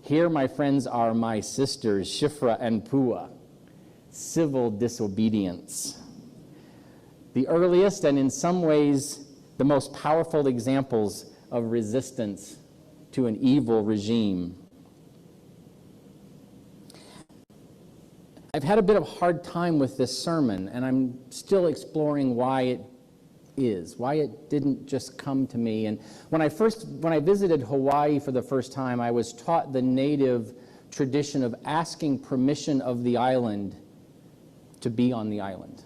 Here, my friends, are my sisters, Shifra and Pua. Civil disobedience. The earliest and in some ways the most powerful examples of resistance to an evil regime. I've had a bit of a hard time with this sermon, and I'm still exploring why it didn't just come to me. And when I visited Hawaii for the first time, I was taught the native tradition of asking permission of the island to be on the island.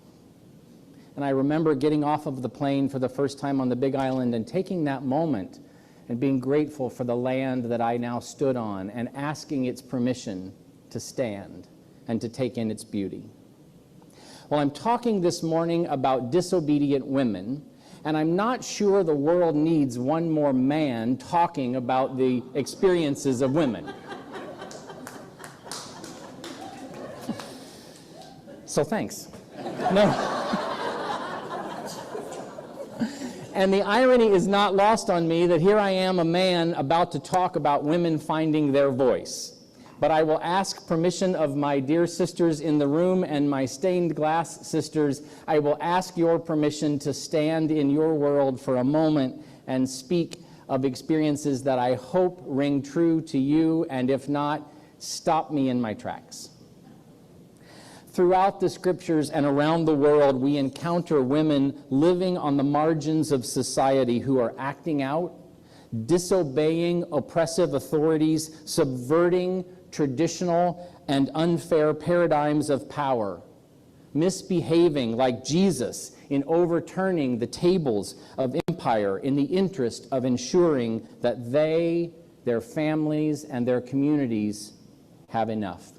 And I remember getting off of the plane for the first time on the Big Island and taking that moment and being grateful for the land that I now stood on and asking its permission to stand and to take in its beauty. Well, I'm talking this morning about disobedient women, and I'm not sure the world needs one more man talking about the experiences of women. So thanks. No. And the irony is not lost on me that here I am, a man, about to talk about women finding their voice. But I will ask permission of my dear sisters in the room and my stained glass sisters. I will ask your permission to stand in your world for a moment and speak of experiences that I hope ring true to you, and if not, stop me in my tracks. Throughout the scriptures and around the world, we encounter women living on the margins of society who are acting out, disobeying oppressive authorities, subverting traditional and unfair paradigms of power, misbehaving like Jesus in overturning the tables of empire in the interest of ensuring that they, their families, and their communities have enough.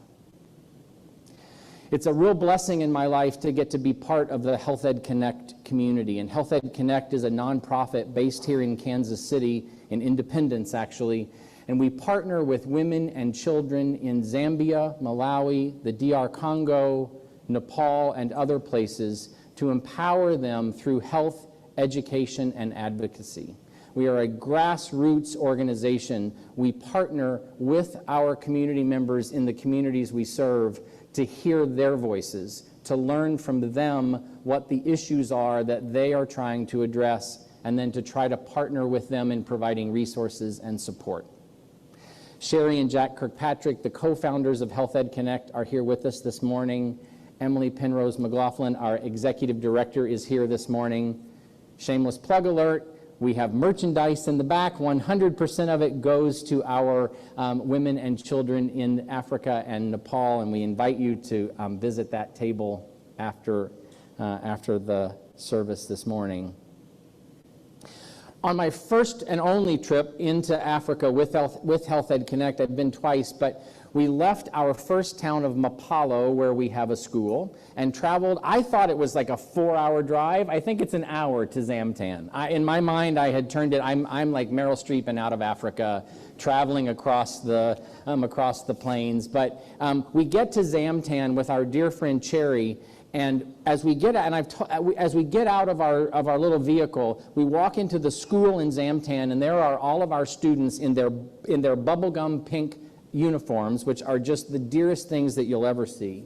It's a real blessing in my life to get to be part of the Health Ed Connect community. And Health Ed Connect is a nonprofit based here in Kansas City, in Independence actually. And we partner with women and children in Zambia, Malawi, the DR Congo, Nepal, and other places to empower them through health, education, and advocacy. We are a grassroots organization. We partner with our community members in the communities we serve to hear their voices, to learn from them what the issues are that they are trying to address, and then to try to partner with them in providing resources and support. Sherry and Jack Kirkpatrick, the co-founders of Health Ed Connect, are here with us this morning. Emily Penrose McLaughlin, our executive director, is here this morning. Shameless plug alert. We have merchandise in the back. 100% of it goes to our women and children in Africa and Nepal, and we invite you to visit that table after the service this morning. On my first and only trip into Africa with Health Ed Connect, I've been twice, but we left our first town of Mapalo, where we have a school, and traveled. I thought it was like a 4-hour drive. I think it's an hour to Zamtan. In my mind, I had turned it, I'm like Meryl Streep and Out of Africa, traveling across the plains. But we get to Zamtan with our dear friend Cherry, and as we get out of our little vehicle, we walk into the school in Zamtan, and there are all of our students in their bubblegum pink uniforms, which are just the dearest things that you'll ever see.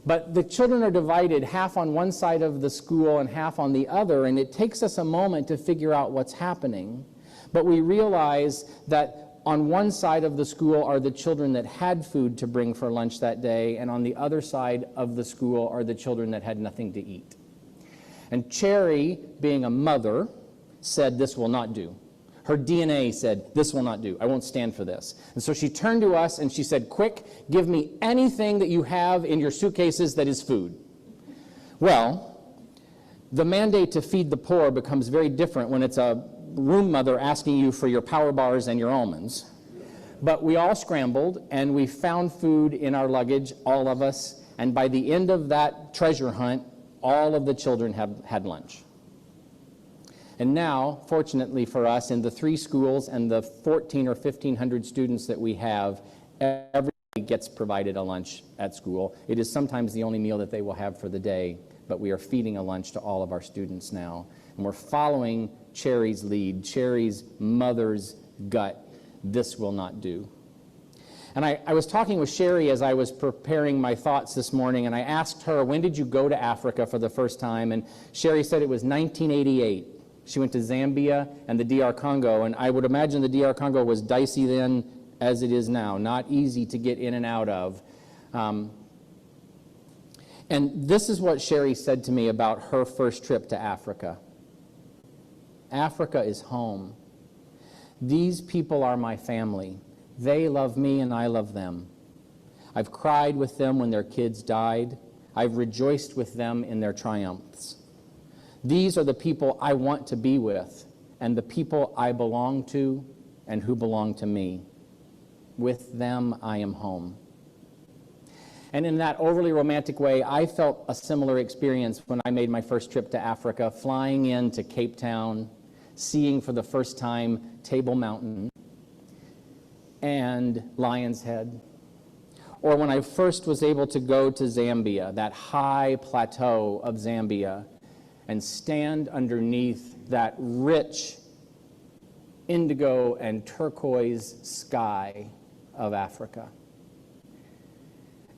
But the children are divided, half on one side of the school and half on the other, and it takes us a moment to figure out what's happening. But we realize that on one side of the school are the children that had food to bring for lunch that day, and on the other side of the school are the children that had nothing to eat. And Cherry, being a mother, said, "This will not do." Her DNA said, "This will not do. I won't stand for this." And so she turned to us and she said, "Quick, give me anything that you have in your suitcases that is food." Well, the mandate to feed the poor becomes very different when it's a room mother asking you for your power bars and your almonds. But we all scrambled and we found food in our luggage, all of us, and by the end of that treasure hunt, all of the children had lunch. And now, fortunately for us, in the 3 schools and the 1,400 or 1,500 students that we have, everybody gets provided a lunch at school. It is sometimes the only meal that they will have for the day, but we are feeding a lunch to all of our students now. And we're following Cherry's lead, Cherry's mother's gut. This will not do. And I was talking with Sherry as I was preparing my thoughts this morning, and I asked her, when did you go to Africa for the first time? And Sherry said it was 1988. She went to Zambia and the DR Congo, and I would imagine the DR Congo was dicey then as it is now, not easy to get in and out of. And this is what Sherry said to me about her first trip to Africa. Africa is home. These people are my family. They love me and I love them. I've cried with them when their kids died. I've rejoiced with them in their triumphs. These are the people I want to be with, and the people I belong to and who belong to me. With them, I am home. And in that overly romantic way, I felt a similar experience when I made my first trip to Africa, flying into Cape Town, seeing for the first time Table Mountain and Lion's Head. Or when I first was able to go to Zambia, that high plateau of Zambia, and stand underneath that rich indigo and turquoise sky of Africa.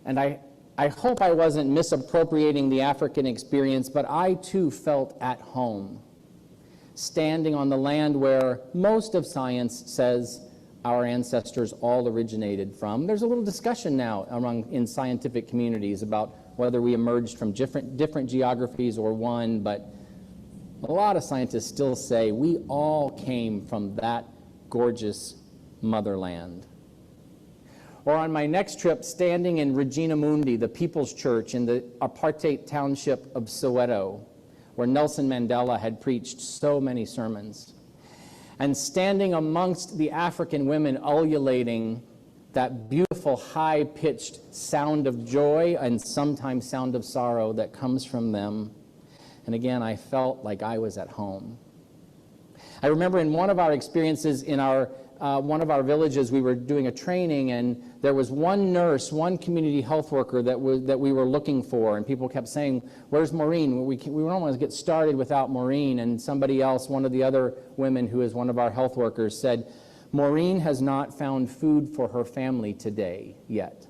And I hope I wasn't misappropriating the African experience, but I too felt at home, standing on the land where most of science says our ancestors all originated from. There's a little discussion now in scientific communities about whether we emerged from different geographies or one, but a lot of scientists still say we all came from that gorgeous motherland. Or on my next trip, standing in Regina Mundi, the People's Church in the apartheid township of Soweto, where Nelson Mandela had preached so many sermons, and standing amongst the African women ululating that beautiful high-pitched sound of joy and sometimes sound of sorrow that comes from them. And again, I felt like I was at home. I remember in one of our experiences in one of our villages, we were doing a training, and there was one nurse, one community health worker that we were looking for, and people kept saying, "Where's Maureen?" We don't want to get started without Maureen. And somebody else, one of the other women who is one of our health workers, said, "Maureen has not found food for her family today yet.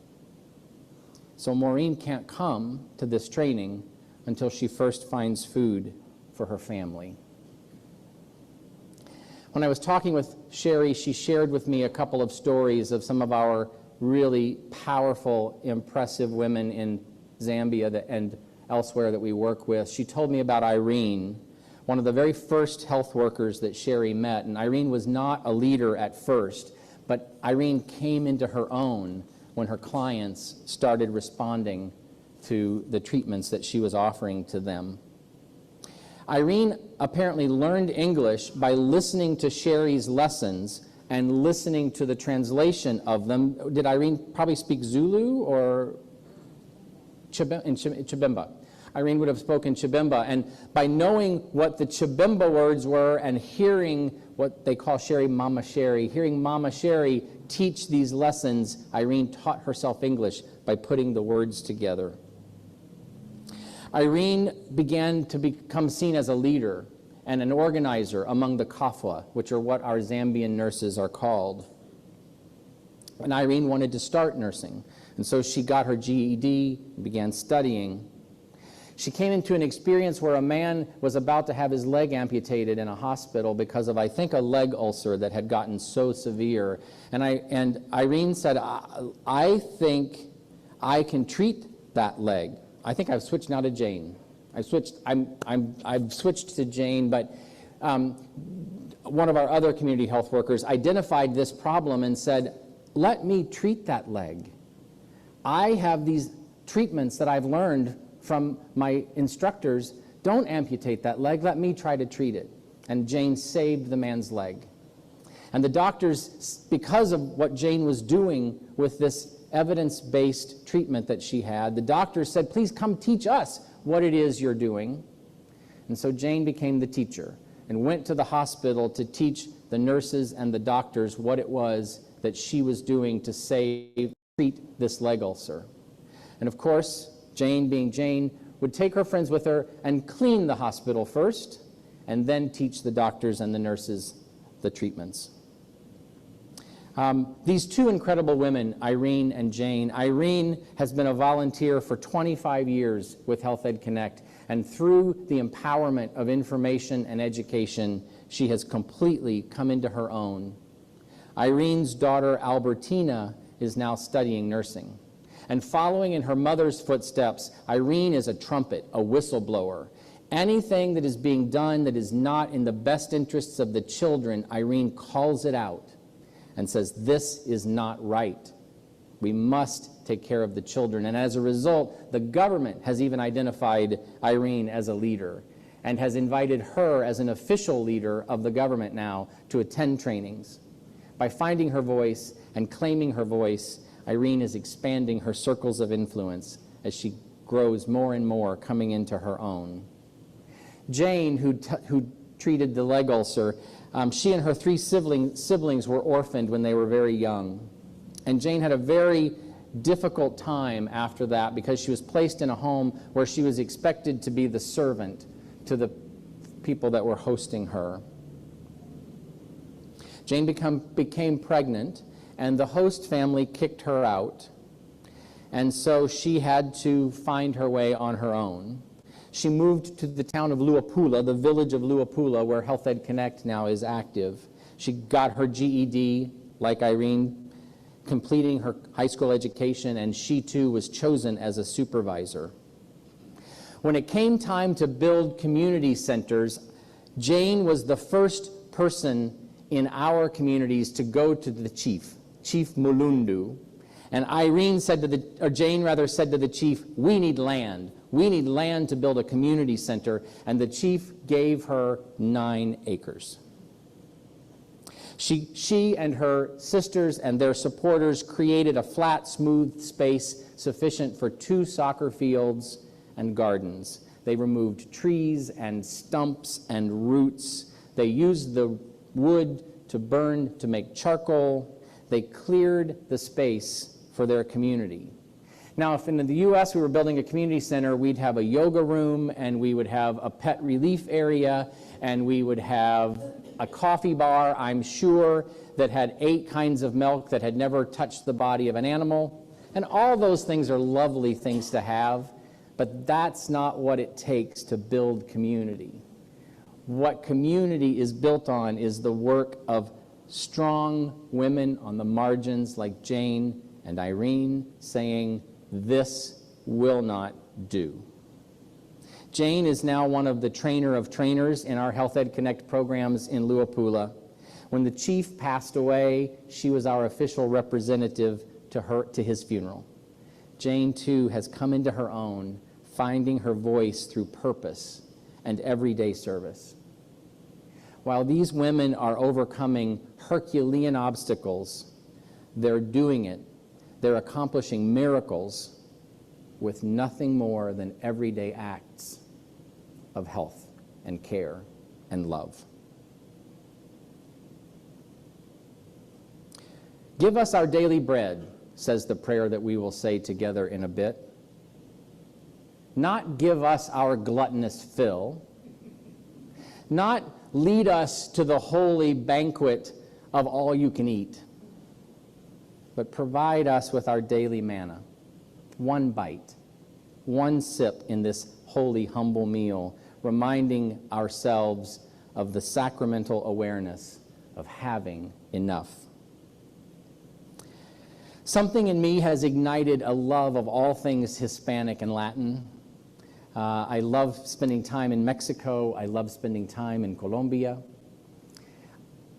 So Maureen can't come to this training until she first finds food for her family." When I was talking with Sherry, she shared with me a couple of stories of some of our really powerful, impressive women in Zambia and elsewhere that we work with. She told me about Irene, one of the very first health workers that Sherry met. And Irene was not a leader at first, but Irene came into her own when her clients started responding to the treatments that she was offering to them. Irene apparently learned English by listening to Sherry's lessons and listening to the translation of them. Did Irene probably speak Zulu or Chibemba? Irene would have spoken Chibemba, and by knowing what the Chibemba words were and hearing what they call Sherry Mama Sherry, hearing Mama Sherry teach these lessons, Irene taught herself English by putting the words together. Irene began to become seen as a leader and an organizer among the Kafwa, which are what our Zambian nurses are called. And Irene wanted to start nursing, and so she got her GED and began studying. She came into an experience where a man was about to have his leg amputated in a hospital because of, I think, a leg ulcer that had gotten so severe. And Irene said, I think I can treat that leg. I think I've switched now to Jane. I've switched to Jane, but one of our other community health workers identified this problem and said, let me treat that leg. I have these treatments that I've learned from my instructors. Don't amputate that leg, let me try to treat it. And Jane saved the man's leg. And the doctors, because of what Jane was doing with this evidence-based treatment that she had, the doctors said, please come teach us what it is you're doing. And so Jane became the teacher and went to the hospital to teach the nurses and the doctors what it was that she was doing to treat this leg ulcer. And of course, Jane, being Jane, would take her friends with her and clean the hospital first, and then teach the doctors and the nurses the treatments. These two incredible women, Irene and Jane. Irene has been a volunteer for 25 years with Health Ed Connect, and through the empowerment of information and education, she has completely come into her own. Irene's daughter, Albertina, is now studying nursing. And following in her mother's footsteps, Irene is a trumpet, a whistleblower. Anything that is being done that is not in the best interests of the children, Irene calls it out and says, this is not right. We must take care of the children. And as a result, the government has even identified Irene as a leader and has invited her as an official leader of the government now to attend trainings. By finding her voice and claiming her voice, Irene is expanding her circles of influence as she grows more and more, coming into her own. Jane, who treated the leg ulcer, she and her three siblings were orphaned when they were very young. And Jane had a very difficult time after that because she was placed in a home where she was expected to be the servant to the people that were hosting her. Jane became pregnant, and the host family kicked her out. And so she had to find her way on her own. She moved to the town of Luapula, the village of Luapula, where Health Ed Connect now is active. She got her GED, like Irene, completing her high school education, and she too was chosen as a supervisor. When it came time to build community centers, Jane was the first person in our communities to go to the chief, Chief Mulundu. And Jane said to the chief, we need land. We need land to build a community center. And the chief gave her 9 acres. She and her sisters and their supporters created a flat, smooth space sufficient for 2 soccer fields and gardens. They removed trees and stumps and roots. They used the wood to burn to make charcoal. They cleared the space for their community. Now, if in the U.S. we were building a community center, we'd have a yoga room, and we would have a pet relief area, and we would have a coffee bar, I'm sure, that had 8 kinds of milk that had never touched the body of an animal. And all those things are lovely things to have, but that's not what it takes to build community. What community is built on is the work of strong women on the margins like Jane and Irene saying, this will not do. Jane is now one of the trainer of trainers in our Health Ed Connect programs in Luapula. When the chief passed away, she was our official representative to his funeral. Jane, too, has come into her own, finding her voice through purpose and everyday service. While these women are overcoming Herculean obstacles, they're doing it. They're accomplishing miracles with nothing more than everyday acts of health and care and love. Give us our daily bread, says the prayer that we will say together in a bit. Not give us our gluttonous fill. Not lead us to the holy banquet of all you can eat, but provide us with our daily manna, 1 bite, 1 sip in this holy, humble meal, reminding ourselves of the sacramental awareness of having enough. Something in me has ignited a love of all things Hispanic and Latin. I love spending time in Mexico. I love spending time in Colombia.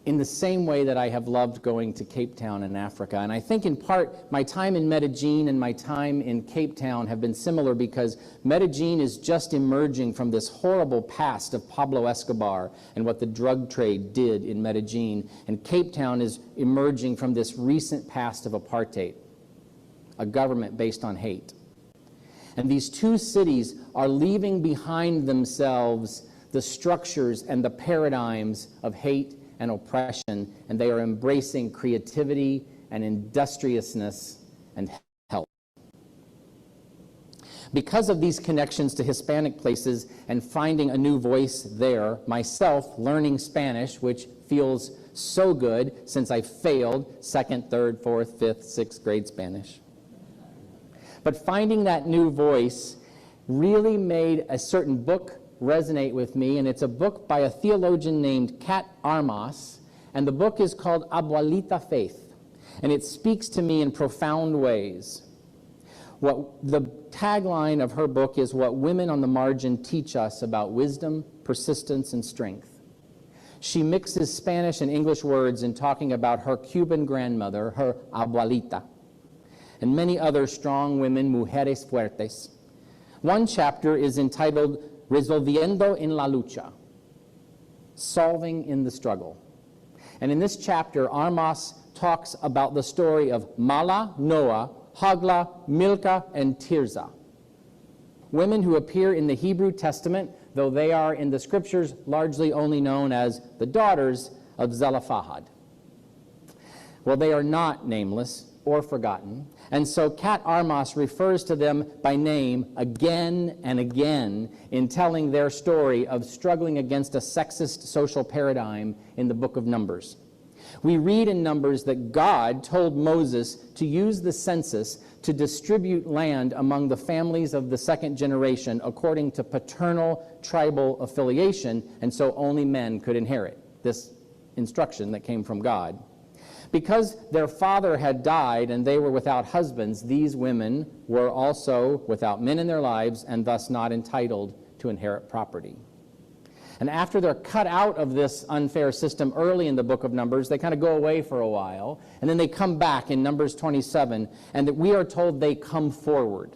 In the same way that I have loved going to Cape Town in Africa. And I think in part my time in Medellin and my time in Cape Town have been similar because Medellin is just emerging from this horrible past of Pablo Escobar and what the drug trade did in Medellin. And Cape Town is emerging from this recent past of apartheid, a government based on hate. And these 2 cities are leaving behind themselves the structures and the paradigms of hate and oppression, and they are embracing creativity and industriousness and health. Because of these connections to Hispanic places and finding a new voice there, myself learning Spanish, which feels So good, since I failed 2nd, 3rd, 4th, 5th, 6th grade Spanish. But finding that new voice really made a certain book resonate with me, and it's a book by a theologian named Kat Armas, and the book is called Abuelita Faith, and it speaks to me in profound ways. What the tagline of her book is, what women on the margin teach us about wisdom, persistence, and strength. She mixes Spanish and English words in talking about her Cuban grandmother, her abuelita, and many other strong women, mujeres fuertes. One chapter is entitled Resolviendo en la lucha, solving in the struggle. And in this chapter, Armas talks about the story of Mala, Noah, Hagla, Milcah, and Tirzah, women who appear in the Hebrew Testament, though they are in the scriptures largely only known as the daughters of Zelophehad. Well, they are not nameless or forgotten, and so Kat Armas refers to them by name again and again in telling their story of struggling against a sexist social paradigm in the book of Numbers. We read in Numbers that God told Moses to use the census to distribute land among the families of the second generation according to paternal tribal affiliation, and so only men could inherit. This instruction that came from God. Because their father had died and they were without husbands, these women were also without men in their lives and thus not entitled to inherit property. And after they're cut out of this unfair system early in the book of Numbers, they kind of go away for a while, and then they come back in Numbers 27, and that we are told they come forward.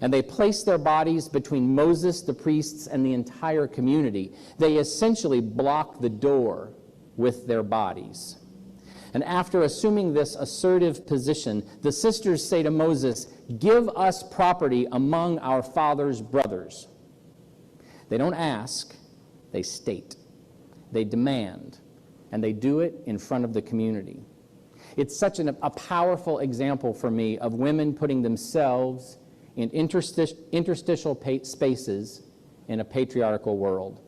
And they place their bodies between Moses, the priests, and the entire community. They essentially block the door with their bodies. And after assuming this assertive position, the sisters say to Moses, "Give us property among our father's brothers." They don't ask. They state, they demand, and they do it in front of the community. It's such a powerful example for me of women putting themselves in interstitial spaces in a patriarchal world.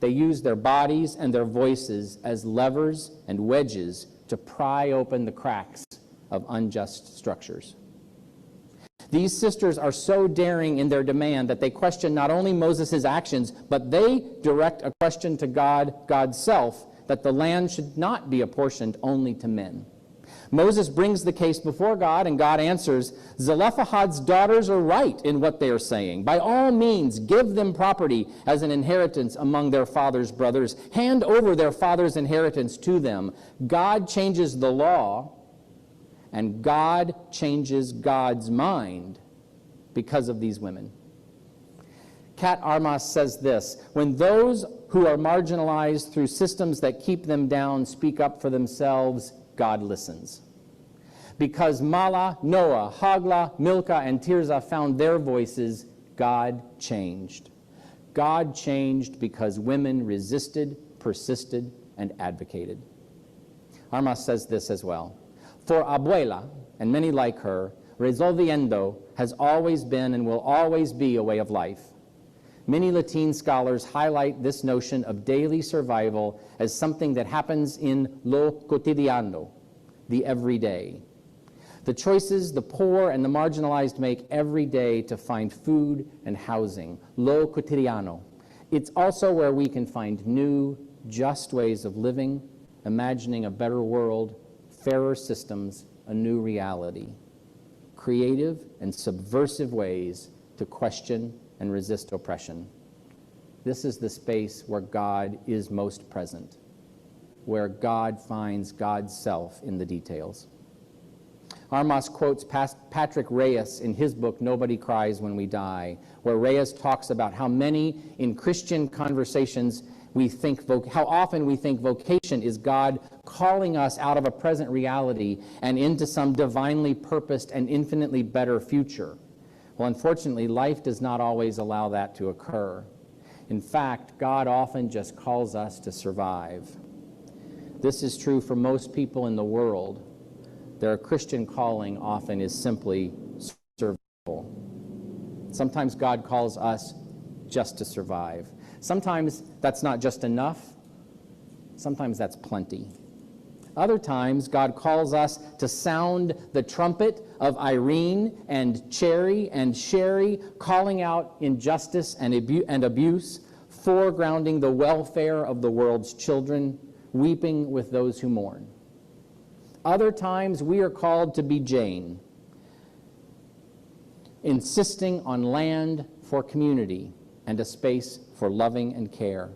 They use their bodies and their voices as levers and wedges to pry open the cracks of unjust structures. These sisters are so daring in their demand that they question not only Moses' actions, but they direct a question to God, God's self, that the land should not be apportioned only to men. Moses brings the case before God, and God answers, "Zelophehad's daughters are right in what they are saying. By all means, give them property as an inheritance among their father's brothers. Hand over their father's inheritance to them." God changes the law, and God changes God's mind because of these women. Kat Armas says this, "When those who are marginalized through systems that keep them down speak up for themselves, God listens. Because Mala, Noah, Hagla, Milcah, and Tirzah found their voices, God changed. God changed because women resisted, persisted, and advocated." Armas says this as well. For Abuela, and many like her, resolviendo has always been and will always be a way of life. Many Latin scholars highlight this notion of daily survival as something that happens in lo cotidiano, the everyday. The choices the poor and the marginalized make every day to find food and housing, lo cotidiano. It's also where we can find new, just ways of living, imagining a better world, fairer systems, a new reality. Creative and subversive ways to question and resist oppression. This is the space where God is most present, where God finds God's self in the details. Armas quotes Patrick Reyes in his book, Nobody Cries When We Die, where Reyes talks about how many in Christian conversations how often we think vocation is God calling us out of a present reality and into some divinely purposed and infinitely better future. Well, unfortunately, life does not always allow that to occur. In fact, God often just calls us to survive. This is true for most people in the world. Their Christian calling often is simply survival. Sometimes God calls us just to survive. Sometimes that's not just enough. Sometimes that's plenty. Other times, God calls us to sound the trumpet of Irene and Cherry and Sherry, calling out injustice and abuse, foregrounding the welfare of the world's children, weeping with those who mourn. Other times, we are called to be Jane, insisting on land for community and a space for loving and care.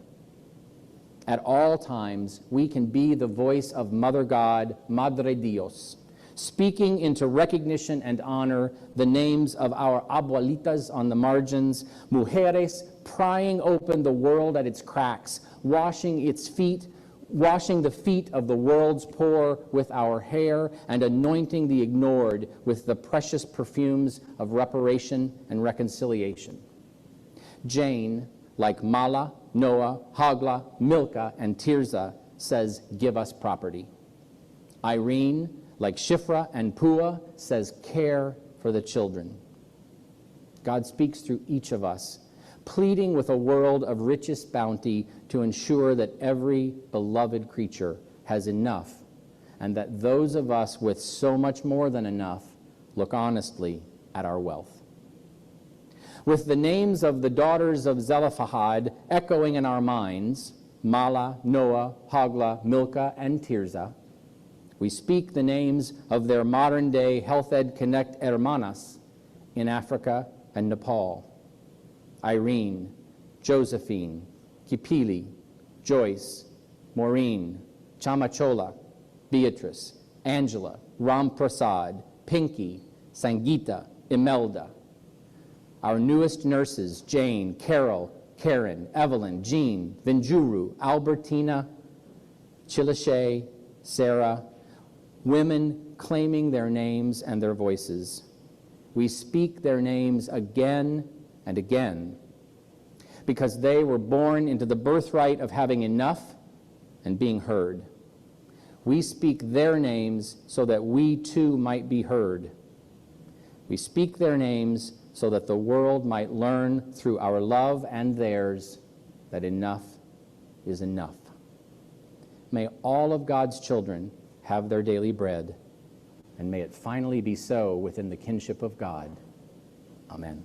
At all times, we can be the voice of Mother God, Madre Dios, speaking into recognition and honor the names of our abuelitas on the margins, mujeres prying open the world at its cracks, washing the feet of the world's poor with our hair, and anointing the ignored with the precious perfumes of reparation and reconciliation. Jane, like Mala, Noah, Hagla, Milcah, and Tirzah, says, give us property. Irene, like Shifra and Pua, says, care for the children. God speaks through each of us, pleading with a world of richest bounty to ensure that every beloved creature has enough, and that those of us with so much more than enough look honestly at our wealth. With the names of the daughters of Zelophehad echoing in our minds, Mala, Noah, Hagla, Milcah, and Tirzah, we speak the names of their modern-day Health Ed Connect hermanas in Africa and Nepal: Irene, Josephine, Kipili, Joyce, Maureen, Chamachola, Beatrice, Angela, Ram Prasad, Pinky, Sangeeta, Imelda. Our newest nurses, Jane, Carol, Karen, Evelyn, Jean, Vinjuru, Albertina, Chilashay, Sarah, women claiming their names and their voices. We speak their names again and again because they were born into the birthright of having enough and being heard. We speak their names so that we too might be heard. We speak their names so that the world might learn through our love and theirs that enough is enough. May all of God's children have their daily bread, and may it finally be so within the kinship of God. Amen.